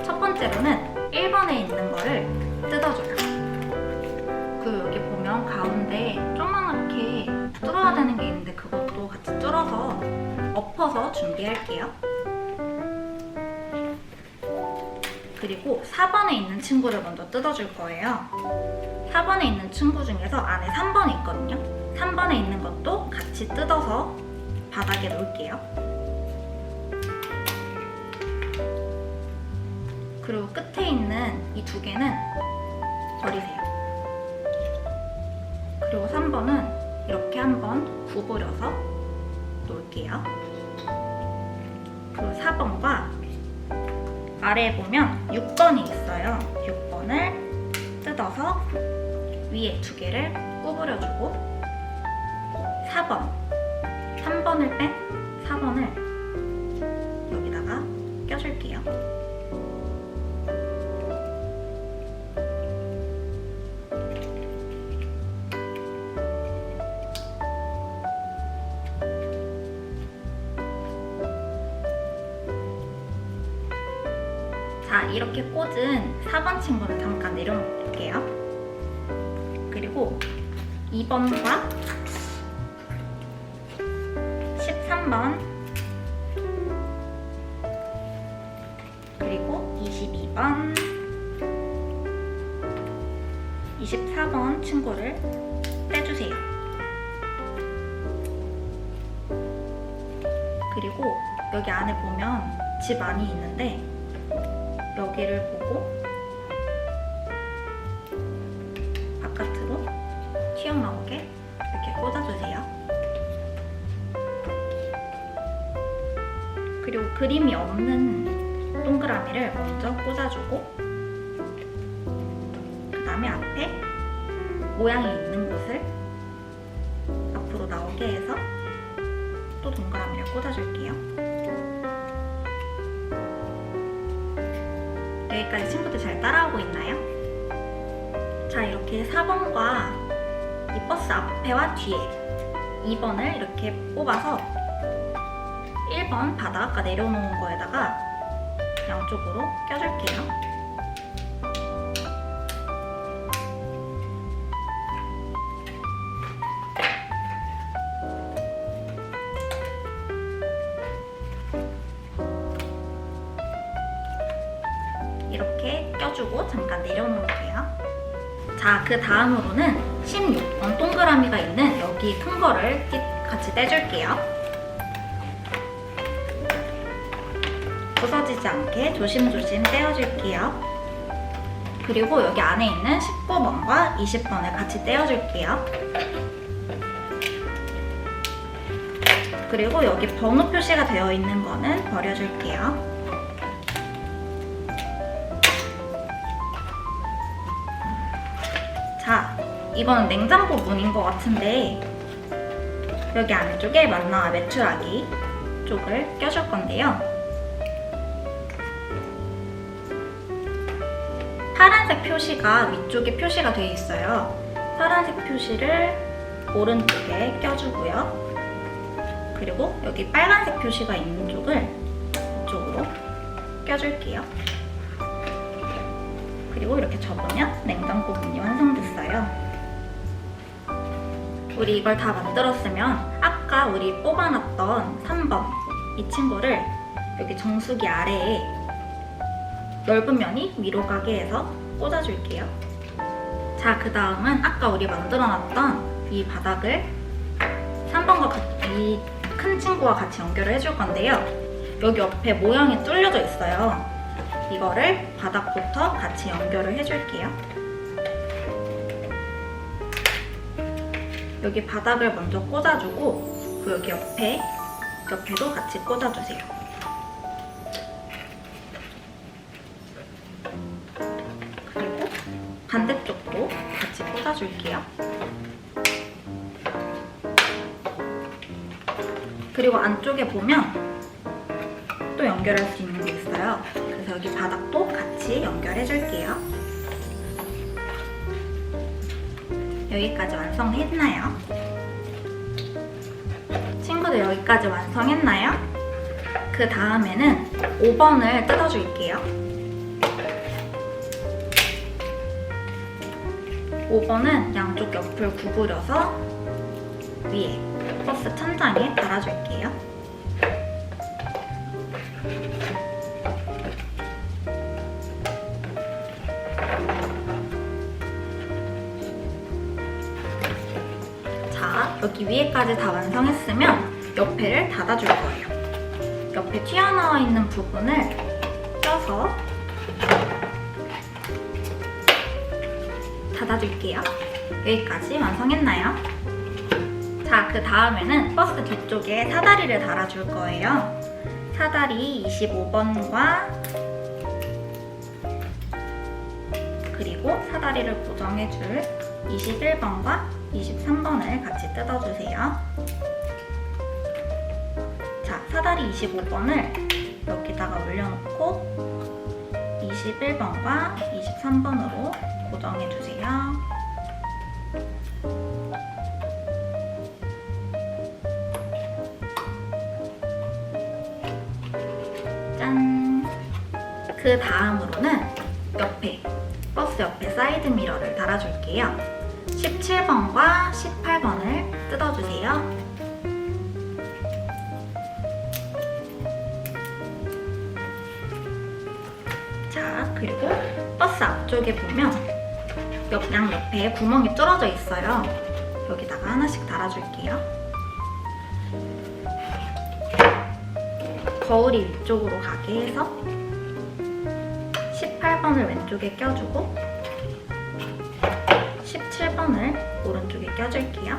첫 번째로는 1번에 있는 거를 뜯어줘요. 그리고 여기 보면 가운데 조그맣게 뚫어야 되는 게 있는데 그것도 같이 뚫어서 엎어서 준비할게요. 그리고 4번에 있는 친구를 먼저 뜯어줄 거예요. 4번에 있는 친구 중에서 안에 3번이 있거든요. 3번에 있는 것도 같이 뜯어서 바닥에 놓을게요. 그리고 끝에 있는 이 두 개는 버리세요. 그리고 3번은 이렇게 한번 구부려서 놓을게요. 그리고 4번과 아래에 보면 6번이 있어요. 6번을 뜯어서 위에 두 개를 구부려주고 4번, 3번을 뺀 4번을 여기다가 껴줄게요. 자, 이렇게 꽂은 4번 친구는 잠깐 내려놓을게요. 그리고 2번과 13번 그리고 22번 24번 친구를 떼주세요. 그리고 여기 안에 보면 집 안이 있는데 여기를 보고 바깥으로 튀어나오게 이렇게 꽂아주세요. 그리고 그림이 없는 동그라미를 먼저 꽂아주고 그 다음에 앞에 모양이 있는 곳을 앞으로 나오게 해서 또 동그라미를 꽂아줄게요. 여기까지 친구들 잘 따라오고 있나요? 자, 이렇게 4번과 이 버스 앞에와 뒤에 2번을 이렇게 뽑아서 1번 바닥 아까 내려놓은 거에다가 양쪽으로 껴줄게요. 이렇게 껴주고 잠깐 내려놓을게요. 자, 그 다음으로는 16번 동그라미가 있는 여기 큰 거를 같이 떼줄게요. 부서지지 않게 조심조심 떼어줄게요. 그리고 여기 안에 있는 19번과 20번을 같이 떼어줄게요. 그리고 여기 번호 표시가 되어 있는 거는 버려줄게요. 자, 이거는 냉장고 문인 것 같은데 여기 안쪽에 만나 메추라기 쪽을 껴줄 건데요. 파란색 표시가 위쪽에 표시가 되어 있어요. 파란색 표시를 오른쪽에 껴주고요. 그리고 여기 빨간색 표시가 있는 쪽을 이쪽으로 껴줄게요. 그리고 이렇게 접으면 냉장고 문이 완성됐어요. 우리 이걸 다 만들었으면 아까 우리 뽑아놨던 3번 이 친구를 여기 정수기 아래에 넓은 면이 위로 가게 해서 꽂아줄게요. 자, 그 다음은 아까 우리 만들어놨던 이 바닥을 3번과 이 큰 친구와 같이 연결을 해줄 건데요. 여기 옆에 모양이 뚫려져 있어요. 이거를 바닥부터 같이 연결을 해줄게요. 여기 바닥을 먼저 꽂아주고 그 여기 옆에도 같이 꽂아주세요. 그리고 반대쪽도 같이 꽂아줄게요. 그리고 안쪽에 보면 또 연결할 수 있는 게 있어요. 그래서 여기 바닥도 같이 연결해줄게요. 여기까지 완성했나요? 친구들 여기까지 완성했나요? 그 다음에는 5번을 뜯어줄게요. 5번은 양쪽 옆을 구부려서 위에 버스 천장에 달아줄게요. 자, 여기 위에까지 다 완성했으면 옆에를 닫아줄 거예요. 옆에 튀어나와 있는 부분을 껴서 닫아줄게요. 여기까지 완성했나요? 자, 그 다음에는 버스 뒤쪽에 사다리를 달아줄 거예요. 사다리 25번과 그리고 사다리를 고정해줄 21번과 23번을 같이 뜯어주세요. 자, 사다리 25번을 여기다가 올려놓고 21번과 23번으로 고정해주세요. 짠! 그 다음으로는 버스 옆에 사이드 미러를 달아줄게요. 17번과 18번을 뜯어주세요. 자, 그리고 버스 앞쪽에 보면 양 옆에 구멍이 뚫어져 있어요. 여기다가 하나씩 달아줄게요. 거울이 위쪽으로 가게 해서 18번을 왼쪽에 껴주고 17번을 오른쪽에 껴줄게요.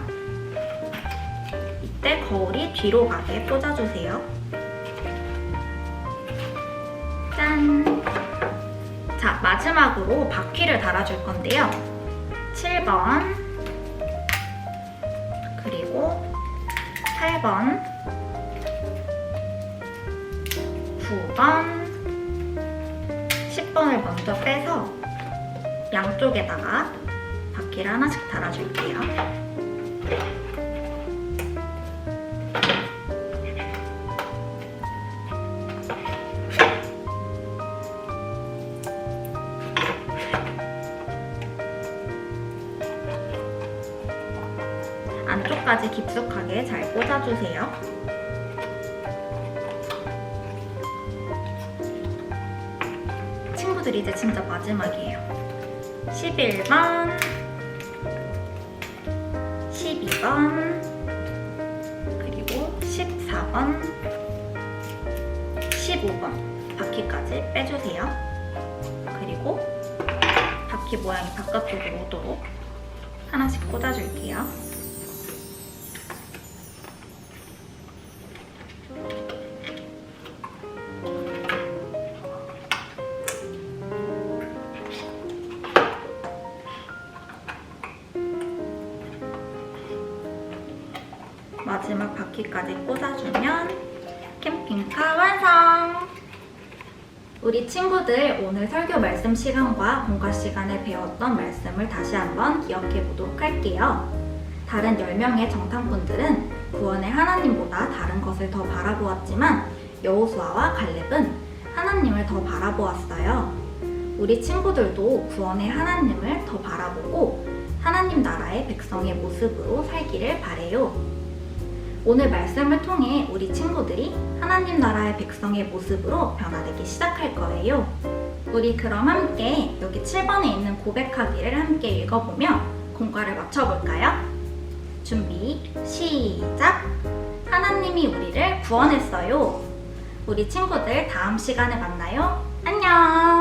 이때 거울이 뒤로 가게 꽂아주세요. 짠! 자, 마지막으로 바퀴를 달아줄 건데요. 7번 그리고 8번 9번 10번을 먼저 빼서 양쪽에다가 바퀴를 하나씩 달아줄게요. 안쪽까지 깊숙하게 잘 꽂아주세요. 친구들 이제 진짜 마지막이에요. 11번 12번 그리고 14번 15번 바퀴까지 빼주세요. 그리고 바퀴 모양이 바깥쪽으로 오도록 하나씩 꽂아줄게요. 마지막 바퀴까지 꽂아주면 캠핑카 완성! 우리 친구들 오늘 설교 말씀 시간과 본가 시간에 배웠던 말씀을 다시 한번 기억해 보도록 할게요. 다른 10명의 정탐꾼들은 구원의 하나님보다 다른 것을 더 바라보았지만 여호수아와 갈렙은 하나님을 더 바라보았어요. 우리 친구들도 구원의 하나님을 더 바라보고 하나님 나라의 백성의 모습으로 살기를 바래요. 오늘 말씀을 통해 우리 친구들이 하나님 나라의 백성의 모습으로 변화되기 시작할 거예요. 우리 그럼 함께 여기 7번에 있는 고백하기를 함께 읽어보며 공과를 맞춰볼까요? 준비, 시작! 하나님이 우리를 구원했어요. 우리 친구들 다음 시간에 만나요. 안녕!